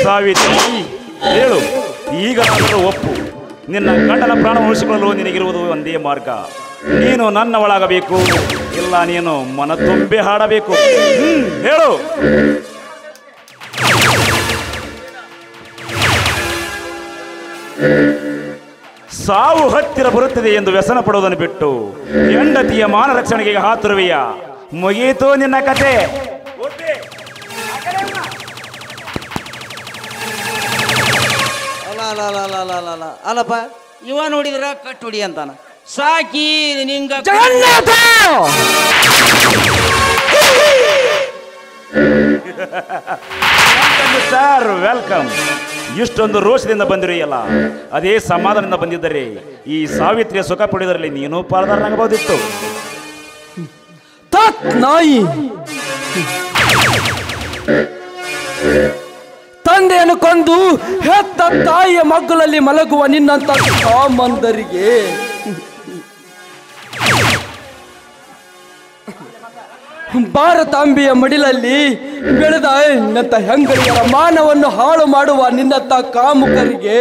ಸಾವಿತ್ರಿ, ಹೇಳು, ಈಗ ನಾನು ಒಪ್ಪು. ನಿನ್ನ ಗಂಡನ ಪ್ರಾಣ ಉಳಿಸಿಕೊಳ್ಳಲು ನಿನಗಿರುವುದು ಒಂದೇ ಮಾರ್ಗ. ನೀನು ನನ್ನ ಒಳಗಬೇಕು, ಇಲ್ಲ ನೀನು ಮನ ತುಂಬೆ ಹಾಡಬೇಕು. ಹೇಳು. ಸಾವು ಹತ್ತಿರ ಬರುತ್ತದೆ ಎಂದು ವ್ಯಸನ ಪಡುವುದನ್ನು ಬಿಟ್ಟು ಹೆಂಡತಿಯ ಮಾನ ರಕ್ಷಣೆಗೆ ಹಾತುರುವೆಯ. ಮುಗಿಯಿತು ನಿನ್ನ ಕತೆ. ಅಲ್ಲಪ್ಪ, ಇವ ನೋಡಿದ್ರ ಕಟ್ ಹೊಡಿ ಅಂತಾನ. ಸಾಕಿ ನಿಂಗ ಸರ್, ವೆಲ್ಕಮ್. ಇಷ್ಟೊಂದು ರೋಷದಿಂದ ಬಂದಿರುವಲ್ಲ, ಅದೇ ಸಮಾಧಾನದಿಂದ ಬಂದಿದ್ದರೆ ಈ ಸಾವಿತ್ರಿಯ ಸುಖ ಪಡೆಯುವುದರಲ್ಲಿ ನೀನು ಪಾಲ್ದಾರನಾಗಬಹುದಿತ್ತು. ನಾಯಿ, ತಂದೆಯನ್ನು ಕೊಂದು ಹೆತ್ತ ತಾಯಿಯ ಮಗ್ಗುಲಲ್ಲಿ ಮಲಗುವ ನಿನ್ನಂತ ಸಾಮಂದರಿಗೆ ಭಾರತಾಂಬೆಯ ಮಡಿಲಲ್ಲಿ ಬೆಳೆದ ನಿನ್ನಂತ ಹೆಂಗರಿಯರ ಮಾನವನ್ನು ಹಾಳು ಮಾಡುವ ನಿನ್ನಂತ ಕಾಮುಕರಿಗೆ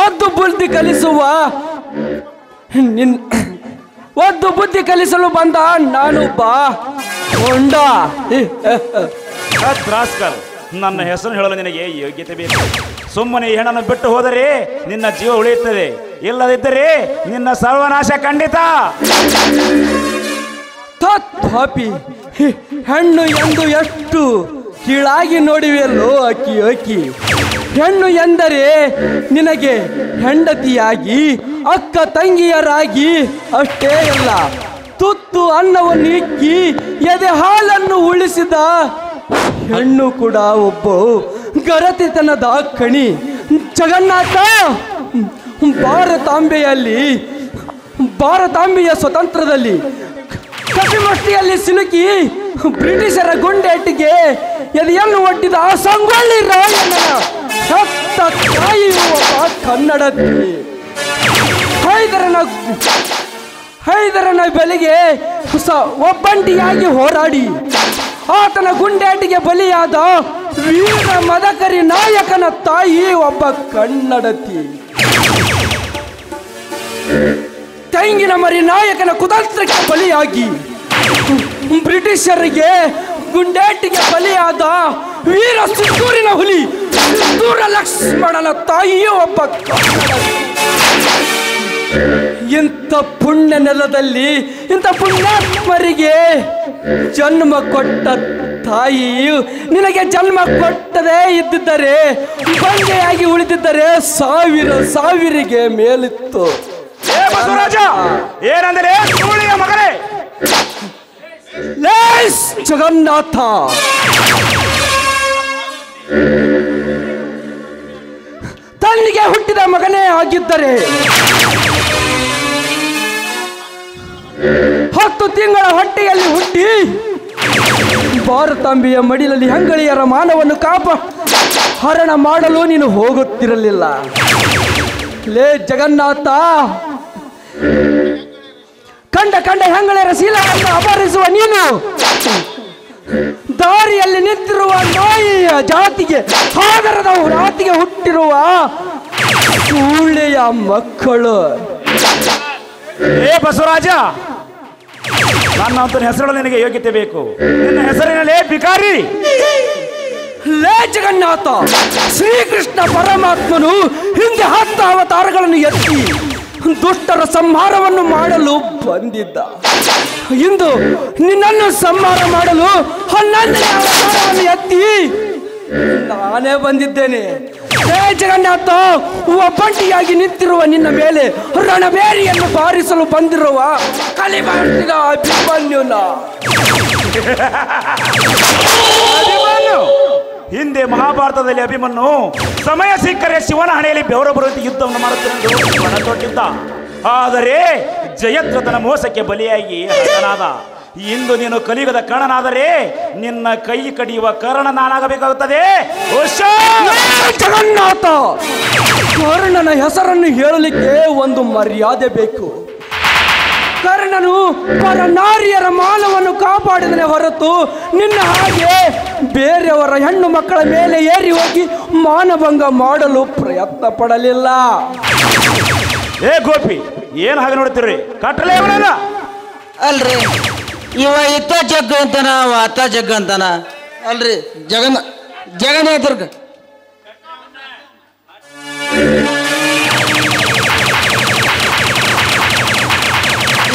ಒದ್ದು ಬುದ್ಧಿ ಕಲಿಸುವ ಒದ್ದು ಬುದ್ಧಿ ಕಲಿಸಲು ಬಂದ ನಾನು ಬಾ ಹೊಂಡ. ನನ್ನ ಹೆಸರು ಹೇಳಲು ನಿನಗೆ ಯೋಗ್ಯತೆ ಬೇಕು. ಸುಮ್ಮನೆ ಈ ಹೆಣ್ಣನ್ನು ಬಿಟ್ಟು ಹೋದರೆ ನಿನ್ನ ಜೀವ ಉಳಿಯುತ್ತದೆ, ಇಲ್ಲದಿದ್ದರೆ ನಿನ್ನ ಸರ್ವನಾಶ ಖಂಡಿತ. ಪಾಪಿ, ಹೆಣ್ಣು ಎಂದು ಎಷ್ಟು ಕೀಳಾಗಿ ನೋಡಿವೆಯಲ್ಲೋ ಅಕ್ಕಿ ಅಕ್ಕಿ. ಹೆಣ್ಣು ಎಂದರೆ ನಿನಗೆ ಹೆಂಡತಿಯಾಗಿ ಅಕ್ಕ ತಂಗಿಯರಾಗಿ ಅಷ್ಟೇ ಅಲ್ಲ, ತುತ್ತು ಅನ್ನವನ್ನು ಇಕ್ಕಿ ಎದೆ ಹಾಲನ್ನು ಉಳಿಸಿದ ಹೆಣ್ಣು ಕೂಡ ಒಬ್ಬ ಗರತಿತನದ ಕಣಿ. ಜಗನ್ನಾಥ, ಭಾರತಾಂಬೆಯ ಸ್ವತಂತ್ರದಲ್ಲಿ ಕಪಿಮಷ್ಟಿಯಲ್ಲಿ ಸಿಲುಕಿ ಬ್ರಿಟಿಷರ ಗುಂಡೇಟಿಗೆ ಎದೆಯನ್ನು ಒಡ್ಡಿದ ಆ ಸಂಗೊಳ್ಳಿ ರಾಯಣ್ಣ ಸತ್ತ ಕಾಯುವ ಕನ್ನಡತಿ ಮೈದರನ ಬೆಲೆಗೆ ಒಬ್ಬಂಟಿಯಾಗಿ ಹೋರಾಡಿ ಆತನ ಗುಂಡೇಟಿಗೆ ಬಲಿಯಾದ ವೀರ ಮದಕರಿ ನಾಯಕನ ತಾಯಿ ಒಬ್ಬ ಕನ್ನಡತಿ. ತೆಂಗಿನ ಮರಿ ನಾಯಕನ ಕುತಂತ್ರಕ್ಕೆ ಬಲಿಯಾಗಿ ಬ್ರಿಟಿಷರಿಗೆ ಗುಂಡೇಟಿಗೆ ಬಲಿಯಾದ ವೀರ ಸಿದ್ದೂರಿನ ಹುಲಿ ಸಿದ್ದೂರ ಲಕ್ಷ್ಮಣನ ತಾಯಿಯೂ ಒಬ್ಬ ಕನ್ನಡತಿ. ಇಂಥ ಪುಣ್ಯ ನೆಲದಲ್ಲಿ ಇಂಥ ಪುಣ್ಯಾತ್ಮರಿಗೆ ಜನ್ಮ ಕೊಟ್ಟ ತಾಯಿಯು ನಿನಗೆ ಜನ್ಮ ಕೊಟ್ಟದೇ ಇದ್ದಿದ್ದರೆ ಬಂಡೆಯಾಗಿ ಉಳಿದಿದ್ದರೆ ಸಾವಿರಿಗೆ ಮೇಲಿತ್ತು. ಬಸವರಾಜ ಏನಂದರೆ ಸುಳ್ಳಿಯ ಮಗನೇ ಜಗನ್ನಾಥ, ತನ್ನಿಗೆ ಹುಟ್ಟಿದ ಮಗನೇ ಆಗಿದ್ದರೆ 10 ತಿಂಗಳ ಹೊಟ್ಟೆಯಲ್ಲಿ ಹುಟ್ಟಿ ಭಾರತಾಂಬೆಯ ಮಡಿಲಲ್ಲಿ ಹೆಂಗಳಿಯರ ಮಾನವನ್ನು ಹರಣ ಮಾಡಲು ನೀನು ಹೋಗುತ್ತಿರಲಿಲ್ಲ. ಲೇ ಜಗನ್ನಾಥ, ಕಂಡ ಹೆಂಗಳಿಯರ ಶೀಲವನ್ನು ಅಪಹರಿಸುವ ನೀನು ದಾರಿಯಲ್ಲಿ ನಿಂತಿರುವ ನಾಯಿಯ ಜಾತಿಗೆ ಸಾಗರದ ರಾತಿಗೆ ಹುಟ್ಟಿರುವ ಸೂಳೆಯ ಮಕ್ಕಳು. ಬಸವರಾಜ, ನನ್ನ ಹೆಸರು ನಿನಗೆ ಯೋಗ್ಯತೆ ಬೇಕು. ನಿನ್ನ ಹೆಸರಿನಲ್ಲೇ ಭಿಕಾರಿ. ಲೇ ಜಗನ್ನಾಥ, ಶ್ರೀಕೃಷ್ಣ ಪರಮಾತ್ಮನು ಹಿಂದೆ 10 ಅವತಾರಗಳನ್ನು ಎತ್ತಿ ದುಷ್ಟರ ಸಂಹಾರವನ್ನು ಮಾಡಲು ಬಂದಿದ್ದ. ಇಂದು ನಿನ್ನನ್ನು ಸಂಹಾರ ಮಾಡಲು 11ನೇ ಅವತಾರವನ್ನು ಎತ್ತಿ ನಾನೇ ಬಂದಿದ್ದೇನೆ. ಹೇ ಜಗನ್ನಾಥ, ಒಬ್ಬಂಟಿಯಾಗಿ ನಿಂತಿರುವ ನಿನ್ನ ಮೇಲೆ ರಣಬೇರಿಯನ್ನು ಬಾರಿಸಲು ಬಂದಿರುವ ಕಲಿಬಾರ್ತಿದ ಅಭಿಮನ್ಯುನ. ಹಿಂದೆ ಮಹಾಭಾರತದಲ್ಲಿ ಅಭಿಮನ್ಯು ಸಮಯ ಸಿಕ್ಕರೆ ಶಿವನ ಹಣೆಯಲ್ಲಿ ಬೆವರ ಬರುವಂತೆ ಯುದ್ಧವನ್ನು ಮಾಡುತ್ತಿರುವುದು ಬಣ ತೊಟ್ಟಿದ್ದ. ಆದರೆ ಜಯದ್ರಥನ ಮೋಸಕ್ಕೆ ಬಲಿಯಾಗಿ ಹತನಾದ. ಇಂದು ನೀನು ಕಲಿಯುಗದ ಕರ್ಣನಾದರೆ ನಿನ್ನ ಕೈ ಕಡಿಯುವ ಕರ್ಣ ನಾನಾಗಬೇಕಾಗುತ್ತದೆ. ಜಗನ್ನಾಥ, ಕರ್ಣನ ಹೆಸರನ್ನು ಹೇಳಲಿಕ್ಕೆ ಒಂದು ಮರ್ಯಾದೆ ಬೇಕು. ಕರ್ಣನು ಪರನಾರಿಯರ ಮಾನವನ್ನು ಕಾಪಾಡಿದನೇ ಹೊರತು ನಿನ್ನ ಹಾಗೆ ಬೇರೆಯವರ ಹೆಣ್ಣು ಮಕ್ಕಳ ಮೇಲೆ ಏರಿ ಹೋಗಿ ಮಾನಭಂಗ ಮಾಡಲು ಪ್ರಯತ್ನ ಪಡಲಿಲ್ಲ. ಏ ಗೋಪಿ, ಏನು ಹಾಗೆ ನೋಡ್ತೀರಿ? ಕಟ್ಟಲೇ ಅಲ್ರಿ, ಇವ ಇತ್ತ ಜಗ್ಗ ಅಂತಾನ, ಅವ ಅತ್ತ ಜಗ್ಗ ಅಂತಾನ. ಅಲ್ರಿ ಜಗನ್ನಾಥರ್ಗ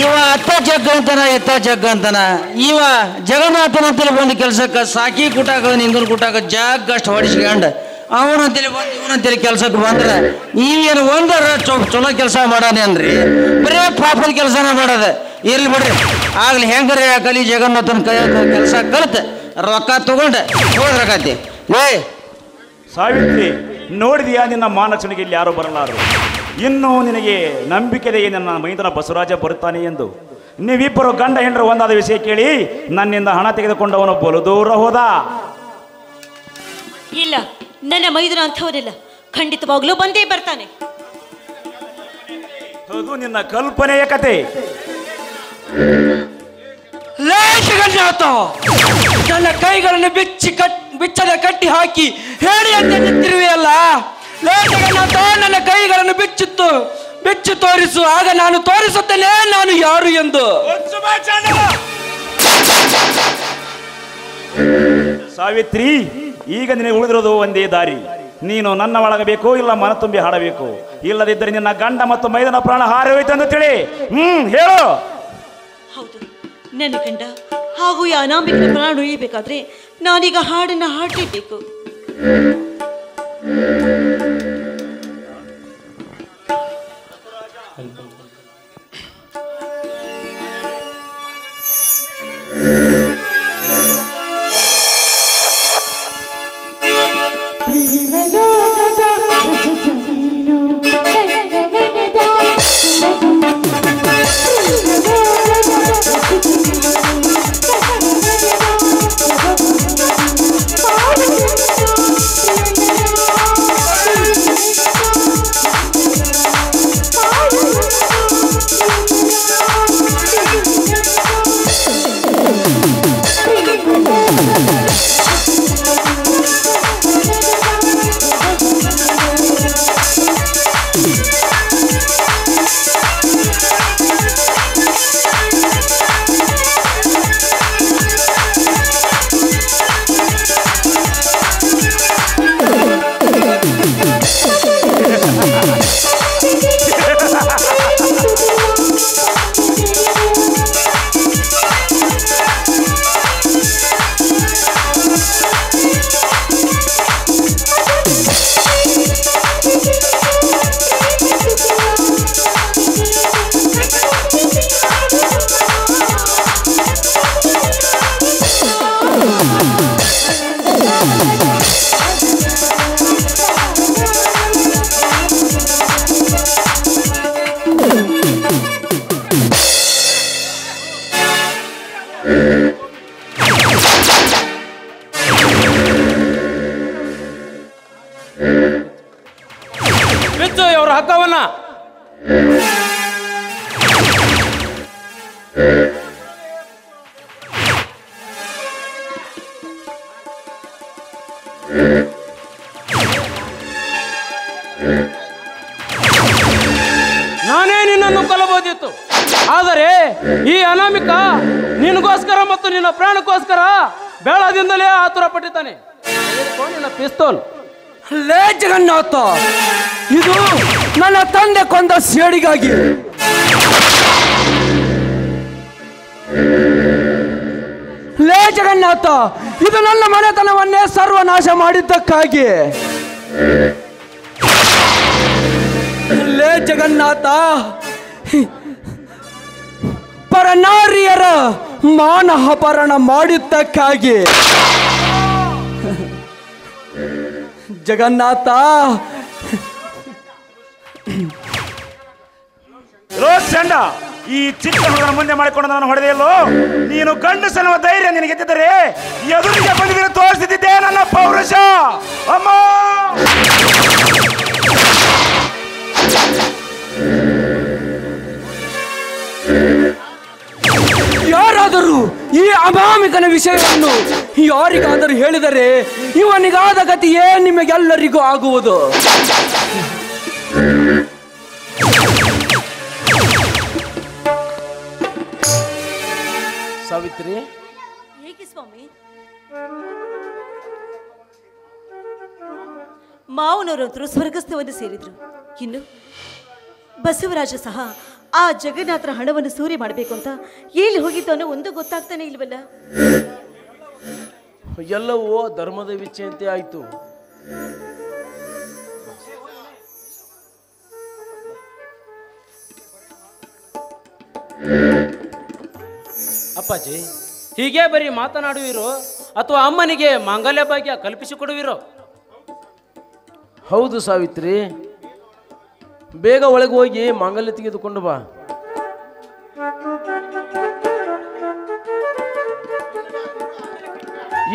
ಇವ ಅತ್ತ ಜಗ್ಗ ಅಂತಾನ, ಇತ್ತ ಜಗ್ಗ ಅಂತಾನ. ಇವ ಜಗನ್ನಾಥನ ಅಂತೇಳಿ ಬಂದು ಕೆಲ್ಸಕ್ಕೆ ಸಾಕಿ ಕುಟಾಕ ನಿಂದನ್ ಕುಟಾಕ ಜಗ್ ಅಷ್ಟು ಹೊಡಿಸ್ಕೊಂಡ್ ಅವನಂತೇಳಿ ಬಂದು ಇವನಂತೇಳಿ ಕೆಲ್ಸಕ್ಕೆ ಬಂದ್ರೆ ಈವೇನು ಒಂದರ ಚಲೋ ಕೆಲಸ ಮಾಡಾನೆ ಅನ್ರಿ, ಬರೇ ಪಾಪದ ಕೆಲಸನ ಮಾಡೋದ. ಇರ್ಲಿ ಬಿಡ್ರಿ, ಆಗ್ಲಿ ಹೆಂಗ್ರಿ ಕಲಿ ಜಗನ್ನಾಥನ ಕೈ ಕೆಲಸ ಕಲಿತ ರೊಕ್ಕ ತಗೊಂಡೆ ಹೋದ್ರಕತಿ. ಸಾವಿತ್ರಿ, ನೋಡಿದೆಯಾ ನಿನ್ನ ಮಾನಚನಿಗೆ ಇಲ್ಲಿ ಯಾರು ಬರಲಾರು. ಇನ್ನು ನಿನಗೆ ನಂಬಿಕೆದೆ ನನ್ನ ಮೈದನ ಬಸವರಾಜ ಬರುತ್ತಾನೆ ಎಂದು. ನೀವಿಬ್ಬರು ಗಂಡ ಹೆಂಡರು ಒಂದಾದ ವಿಷಯ ಕೇಳಿ ನನ್ನಿಂದ ಹಣ ತೆಗೆದುಕೊಂಡವನು ಬಲು ದೂರ ಹೋದ. ಇಲ್ಲ, ನನ್ನ ಮೈದನ ಅಂಥವರಿಲ್ಲ, ಖಂಡಿತವಾಗ್ಲೂ ಬಂದೇ ಬರ್ತಾನೆ. ಅದು ನಿನ್ನ ಕಲ್ಪನೆಯ ಕತೆ. ಜಗನ್ನಾಥ, ನನ್ನ ಕೈಗಳನ್ನು ಬಿಚ್ಚದೆ ಕಟ್ಟಿ ಹಾಕಿ ಹೇಳಿ ಅಂತ ನಿಂತಿರುವೆಯಲ್ಲ. ಲೇ ಜಗನ್ನಾಥ, ನನ್ನ ಕೈಗಳನ್ನು ಬಿಚ್ಚು ತೋರಿಸು, ಆಗ ನಾನು ತೋರಿಸುತ್ತೇನೆ ನಾನು ಯಾರು ಎಂದು. ಸಾವಿತ್ರಿ, ಈಗ ನಿನಗೆ ಉಳಿದಿರೋದು ಒಂದೇ ದಾರಿ. ನೀನು ನನ್ನ ಒಳಗಬೇಕು, ಇಲ್ಲ ಮನ ತುಂಬಿ ಹಾಡಬೇಕು. ಇಲ್ಲದಿದ್ದರೆ ನಿನ್ನ ಗಂಡ ಮತ್ತು ಮೈದನ ಪ್ರಾಣ ಹಾರಿ ಹೋಯ್ತು ಅಂತ ತಿಳಿ. ಹೇಳು. ಹೌದು, ನನ್ನ ಗಂಡ ಹಾಗೂ ಈ ಅನಾಮಿಕನ ಪ್ರಾಣ ಉಳಿಯಬೇಕಾದ್ರೆ ನಾನೀಗ ಹಾಡನ್ನ ಹಾಡಲೇಬೇಕು. ಆದರೆ ಈ ಅನಾಮಿಕ ನಿನಗೋಸ್ಕರ ಮತ್ತು ನಿನ್ನ ಪ್ರಾಣಕ್ಕೋಸ್ಕರ ಬೇಳದಿಂದಲೇ ಆತುರ ಪಟ್ಟಿದ್ದಾನೆ. ನಿನ್ನ ಪಿಸ್ತೂಲ್. ಲೇ ಜಗನ್ನಾಥ, ಇದು ನನ್ನ ತಂದೆ ಕೊಂದ ಸೇಡಿಗಾಗಿ. ಲೇ ಜಗನ್ನಾಥ, ಇದು ನನ್ನ ಮನೆತನವನ್ನೇ ಸರ್ವನಾಶ ಮಾಡಿದ್ದಕ್ಕಾಗಿ. ಲೇ ಜಗನ್ನಾಥ, ಪರನಾರಿಯರ ಮಾನ ಅಪಹರಣ ಮಾಡಿದ್ದಕ್ಕಾಗಿ. ಜಗನ್ನಾಥ, ಚಂಡ, ಈ ಚಿಕ್ಕ ಹುಡುಗನ ಮುಂದೆ ಮಾಡಿಕೊಂಡು ನಾನು ಹೊಡೆದೆಯಲ್ಲೋ, ನೀನು ಗಂಡಸನ್ನುವ ಧೈರ್ಯ ನಿನಗೆದ್ದಿದ್ದರೆ ಎದುರಿಗೆ ಬಂದಿದ್ರೆ ತೋರಿಸುತ್ತಿದ್ದೆ ನನ್ನ ಪೌರುಷ. ಅಮ್ಮ, ಯಾರಾದರೂ ಈ ಅನಾಮಿಕನ ವಿಷಯವನ್ನು ಯಾರಿಗಾದರೂ ಹೇಳಿದರೆ ಇವನಿಗಾದ ಗತಿಯೇ ನಿಮಗೆಲ್ಲರಿಗೂ ಆಗುವುದು. ಸಾವಿತ್ರಿ, ಹೇಗೆ ಸ್ವಾಮಿ? ಮಾವನವರಂತರೂ ಸ್ವರ್ಗಸ್ಥವನ್ನು ಸೇರಿದ್ರು. ಇನ್ನು ಬಸವರಾಜ ಸಹ ಆ ಜಗನ್ನಾಥರ ಹಣವನ್ನು ಸೂರೆ ಮಾಡಬೇಕು ಅಂತ ಎಲ್ಲಿ ಹೋಗಿದ್ದು ಅನ್ನೋ ಒಂದು ಗೊತ್ತಾಗ್ತಾನೆ ಇಲ್ವಲ್ಲ. ಎಲ್ಲವೂ ಧರ್ಮದ ವಿಚ್ಛೇಂತೆ ಆಯ್ತು. ಅಪ್ಪಾಜಿ, ಹೀಗೆ ಬರೀ ಮಾತನಾಡುವಿರೋ ಅಥವಾ ಅಮ್ಮನಿಗೆ ಮಾಂಗಲ್ಯ ಭಾಗ್ಯ ಕಲ್ಪಿಸಿಕೊಡುವಿರೋ? ಹೌದು ಸಾವಿತ್ರಿ, ಬೇಗ ಒಳಗೆ ಹೋಗಿ ಮಾಂಗಲ್ಯ ತೆಗೆದುಕೊಂಡು ಬಾ.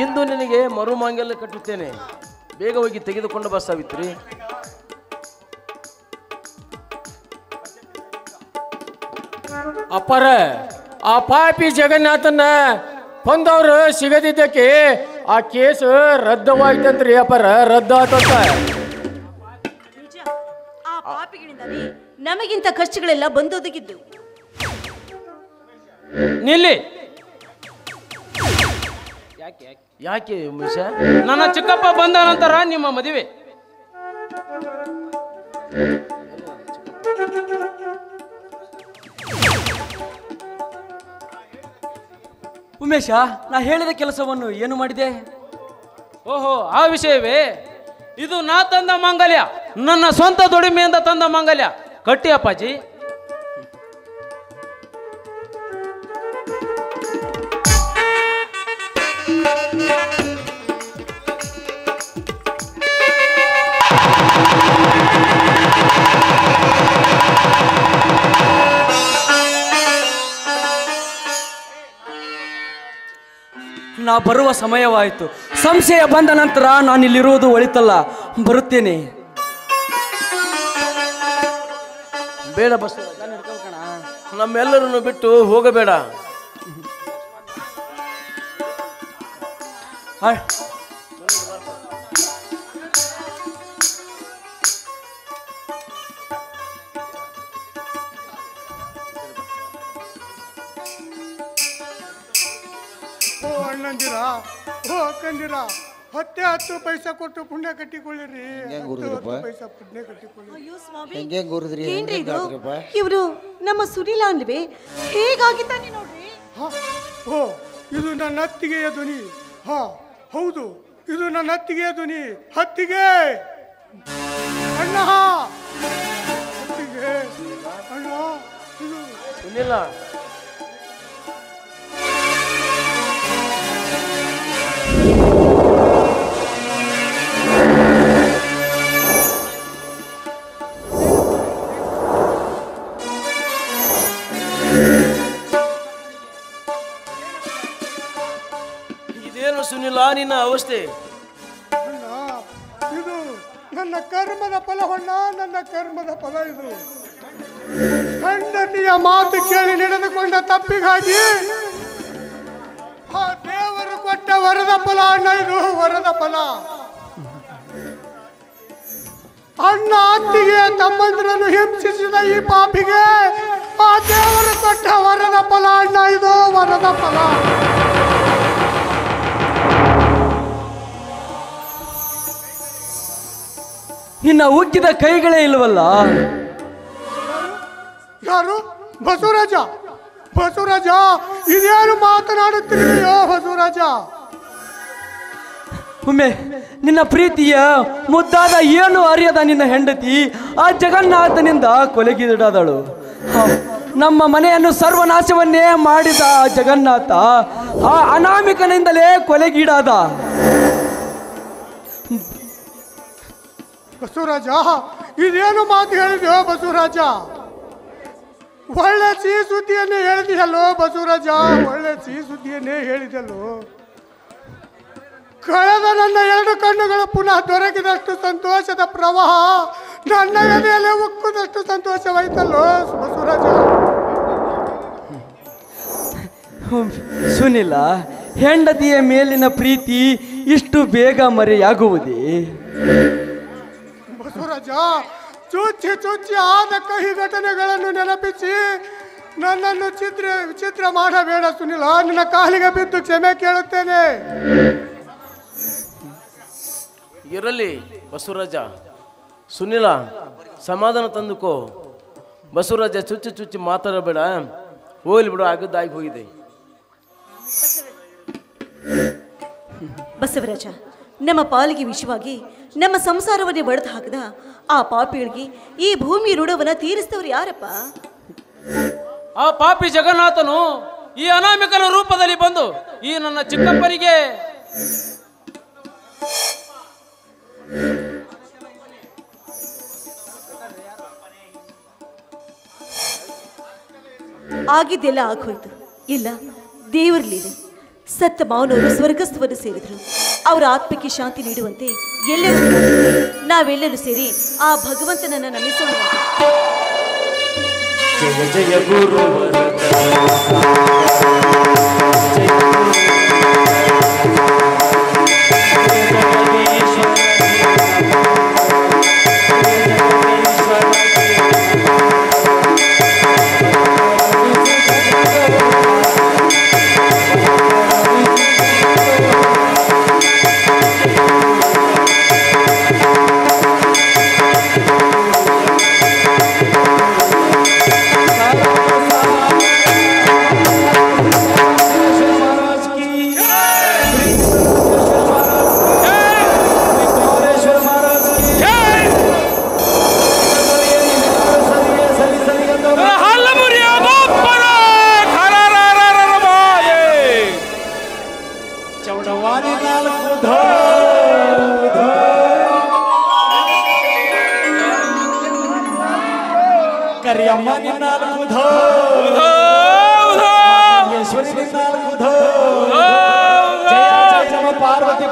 ಇಂದು ನಿನಗೆ ಮರು ಮಾಂಗಲ್ಯ ಕಟ್ಟುತ್ತೇನೆ, ಬೇಗ ಹೋಗಿ ತೆಗೆದುಕೊಂಡು ಬಾ ಸಾವಿತ್ರಿ. ಅಪ್ಪರ, ಆ ಪಾಪಿ ಜಗನ್ನಾಥನ ಕೊಂದವರು ಸಿಗದಿದ್ದಕ್ಕೆ ಆ ಕೇಸು ರದ್ದವಾಯ್ತಂತ್ರಿ. ಅಪ್ಪರ, ರದ್ದಾತಂತ. ನಿಜ, ಆ ಪಾಪಿಗಳಿಂದಾನೇ ನಮಗಿಂತ ಕಷ್ಟಗಳೆಲ್ಲ ಬಂದೊದಗಿದ್ದು. ನಿಲ್ಲಿ. ಯಾಕೆ ಉಮೇಶ? ನನ್ನ ಚಿಕ್ಕಪ್ಪ ಬಂದ ನಂತರ ನಿಮ್ಮ ಮದುವೆ. ಉಮೇಶ, ನಾ ಹೇಳಿದ ಕೆಲಸವನ್ನು ಏನು ಮಾಡಿದೆ? ಓಹೋ, ಆ ವಿಷಯವೇ. ಇದು ನಾ ತಂದ ಮಾಂಗಲ್ಯ, ನನ್ನ ಸ್ವಂತ ದುಡಿಮೆಯಿಂದ ತಂದ ಮಾಂಗಲ್ಯ. ಕಟ್ಟಿ ಅಪ್ಪಾಜಿ. ನಾ ಬರುವ ಸಮಯವಾಯಿತು. ಸಂಶಯ ಬಂದ ನಂತರ ನಾನಿಲ್ಲಿರುವುದು ಒಳಿತಲ್ಲ. ಬರುತ್ತೇನೆ. ಬೇಡ ಬಸ್, ನಮ್ಮೆಲ್ಲರನ್ನು ಬಿಟ್ಟು ಹೋಗಬೇಡ. ಅಣ್ಣಂದಿರ, ಓ ಅಕ್ಕಂದಿರ, 10 ಪೈಸಾ ಕೊಟ್ಟು ಪುಣ್ಯ ಕಟ್ಟಿಕೊಳ್ಳಿರಿ. 10 ಪೈಸಾ ಪುಣ್ಯ ಕಟ್ಟಿಕೊಳ್ಳಿ. ಅಯ್ಯೋ ಸ್ವಾಮಿ, ಏನ್ರಿ ಇದು? ಇವರು ನಮ್ಮ ಸುನಿಲ ಅಲ್ವೇ? ಹೇಗಾಗಿದ್ದಾನೆ ನೋಡ್ರಿ. ಓ, ಇದು ನನ್ನ ಅತ್ತಿಗೆಯ ಧ್ವನಿ. ಹಾ ಹೌದು, ಇದು ನನ್ನ ಅತ್ತಿಗೆಯ ಧ್ವನಿ. ಹತ್ತಿಗೆ ಅಣ್ಣ, ಹತ್ತಿಗೆ ಅಣ್ಣ, ಇದು ಸುನಿಲ. ಇದೇನು ಸುನಿಲ ನಿನ್ನ ಅವಸ್ಥೆ? ಅಣ್ಣ, ಇದು ನನ್ನ ಕರ್ಮದ ಫಲ. ಹೊಣ್ಣ, ನನ್ನ ಕರ್ಮದ ಫಲ ಇದು. ಗಂಡನಿಯ ಮಾತು ಕೇಳಿ ನಡೆದುಕೊಂಡ ತಪ್ಪಿಗಾಗಿ ಆ ದೇವರು ಕೊಟ್ಟ ವರದ ಫಲ ಅಣ್ಣ, ಇದು ವರದ ಫಲ. ಅಣ್ಣ ಅತ್ತಿಗೆ ತಮ್ಮಂದಿರನ್ನು ಹಿಂಸಿಸಿದ ಈ ಪಾಪಿಗೆ ಆ ದೇವರು ಕೊಟ್ಟ ಫಲ ಅಣ್ಣ, ಇದು ವರದ ಫಲ. ನಿನ್ನ ಉಕ್ಕಿದ ಕೈಗಳೇ ಇಲ್ವಲ್ಲ. ಯಾರು? ಬಸವರಾಜ. ಬಸವರಾಜ, ಇದೇನು ಮಾತನಾಡುತ್ತಿದೆಯೋ ಬಸವರಾಜ? ಒಮ್ಮೆ ನಿನ್ನ ಪ್ರೀತಿಯ ಮುದ್ದಾದ ಏನು ಅರಿಯದ ನಿನ್ನ ಹೆಂಡತಿ ಆ ಜಗನ್ನಾಥನಿಂದ ಕೊಲೆಗೀಡಾದಳು. ನಮ್ಮ ಮನೆಯನ್ನು ಸರ್ವನಾಶವನ್ನೇ ಮಾಡಿದ ಆ ಜಗನ್ನಾಥ ಆ ಅನಾಮಿಕನಿಂದಲೇ ಕೊಲೆಗೀಡಾದ. ಬಸವರಾಜ, ಇದೇನು ಮಾತು ಹೇಳಿದೆಯೋ ಬಸವರಾಜ? ಒಳ್ಳೆ ಸಿಹಿ ಸುದ್ದಿಯನ್ನೇ ಹೇಳಿದೆಯಲ್ಲೋ ಬಸವರಾಜ, ಒಳ್ಳೆ ಸಿಹಿ ಸುದ್ದಿಯನ್ನೇ ಹೇಳಿದೆಲ್ಲೋ. ಕಳೆದ ನನ್ನ 2 ಕಣ್ಣುಗಳು ಪುನಃ ದೊರಕಿದಷ್ಟು ಸಂತೋಷದ ಪ್ರವಾಹ ನನ್ನ ಎದೆಯಲ್ಲೇ ಉಕ್ಕುದಷ್ಟು ಸಂತೋಷವಾಯ್ತಲ್ಲೋ ಬಸವರಾಜ. ಸುನಿಲ, ಹೆಂಡತಿಯ ಮೇಲಿನ ಪ್ರೀತಿ ಇಷ್ಟು ಬೇಗ ಮರೆಯಾಗುವುದೇ? ಬಸವರಾಜ, ಚುಚ್ಚಿ ಚುಚ್ಚಿ ಆದ ಕಹಿ ಘಟನೆಗಳನ್ನು ನೆನಪಿಸಿ ನನ್ನನ್ನು ವಿಚಿತ್ರ ಮಾಡಬೇಡ ಸುನಿಲ. ನಿನ್ನ ಕಾಲಿಗೆ ಬಿದ್ದು ಕ್ಷಮೆ ಕೇಳುತ್ತೇನೆ. ಇರಲಿ ಬಸವರಾಜ. ಸುನಿಲ, ಸಮಾಧಾನ ತಂದುಕೋ. ಬಸವರಾಜ, ಚುಚ್ಚಿ ಚುಚ್ಚಿ ಮಾತಾಡಬೇಡ. ಹೋಗ್ಲಿ ಬಿಡು, ಆಗಿದ್ದಾಗಿ ಹೋಗಿದೆ. ಬಸವರಾಜ, ನಮ್ಮ ಪಾಲಿಗೆ ವಿಷಯವಾಗಿ ನಮ್ಮ ಸಂಸಾರವನ್ನೇ ಬಡಿದು ಹಾಕಿದ ಆ ಪಾಪಿಗಳಿಗೆ ಈ ಭೂಮಿ ಋಣವನ್ನ ತೀರಿಸಿದವರು ಯಾರಪ್ಪ? ಆ ಪಾಪಿ ಜಗನ್ನಾಥನು ಈ ಅನಾಮಿಕನ ರೂಪದಲ್ಲಿ ಬಂದು ಈ ನನ್ನ ಚಿಕ್ಕಪ್ಪನಿಗೆ ಆಗಿದ್ದೆಲ್ಲ ಆಗೋಯ್ತು. ಇಲ್ಲ, ದೇವರಲ್ಲಿದೆ. ಸತ್ತ ಮಾವನವರು ಸ್ವರ್ಗಸ್ಥವನ್ನು ಸೇರಿದ್ರು. ಅವರ ಆತ್ಮಕ್ಕೆ ಶಾಂತಿ ನೀಡುವಂತೆ ಎಲ್ಲರೂ ನಾವೆಲ್ಲರೂ ಸೇರಿ ಆ ಭಗವಂತನನ್ನು ನಮಿಸೋಣ. ಜಯ ಜಯ ಗುರುವರ ಪಾರ್ವತಿ